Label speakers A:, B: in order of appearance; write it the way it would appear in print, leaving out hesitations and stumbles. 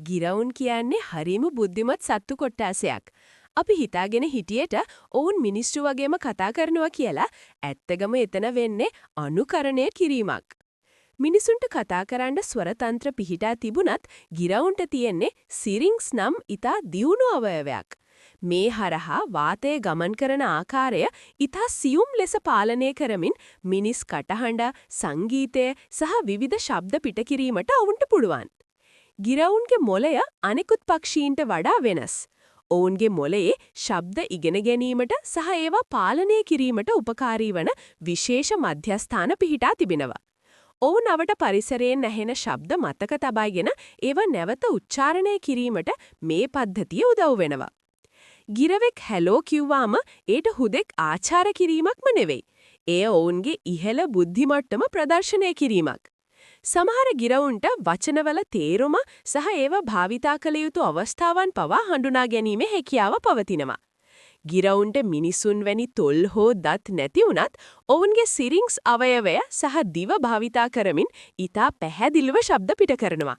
A: ගිරවුන් කියන්නේ හරිම බුද්ධිමත් සත්තු කොට්ටාසයක්. අපි හිතාගෙන හිටියට ඔවුන් මිනිස්සු වගේම කතා කරනවා කියලා ඇත්තගම එතන වෙන්නේ අනුකරණය කිරීමක්. මිනිසුන්ට කතා කරන්න ස්වරතන්ත්‍ර පිහිටා තිබුණත් ගිරවුන්ට තියෙන්නේ සිරින්ග්ස් නම් ඊටා දියුණු අවයවයක්. මේ හරහා වාතය ගමන් කරන ආකාරය ඊටා සියුම් ලෙස පාලනය කරමින් මිනිස් කටහඬ, සංගීතය සහ විවිධ ශබ්ද පිට කිරීමට ඔවුන්ට පුළුවන්. ගිරවුන්ගේ මොළය අනෙකුත් පක්ෂීන්ට වඩා වෙනස්. ඔවුන්ගේ මොළයේ ශබ්ද ඉගෙන ගැනීමට සහ ඒවා පාලනය කිරීමට උපකාරී වන විශේෂ මධ්‍යස්ථාන පිහිටා තිබෙනවා. ඔවුන් අවට පරිසරයෙන් ඇහෙන ශබ්ද මතක තබාගෙන ඒවා නැවත උච්චාරණය කිරීමට මේ පද්ධතිය උදව් වෙනවා. ගිරවෙක් හැලෝ කිව්වාම ඒට හුදෙක් ආචාර කිරීමක්ම නෙවෙයි. එය ඔවුන්ගේ ඉහළ බුද්ධි මට්ටම ප්‍රදර්ශනය කිරීමක්. සමහර ගිරවුන්ට වචනවල තේරුම සහ ඒවා භාවිතා කළ යුතු අවස්ථාවන් පවා හඳුනා ගැනීමේ හැකියාව පවතිනවා. ගිරවුන්ට මිනිසුන් වැනි තොල් හෝ දත් නැති වුණත් ඔවුන්ගේ සිරින්ග්ස් අවයවය සහ දිව භාවිතා කරමින් ඊටා පැහැදිලිව ශබ්ද පිට කරනවා.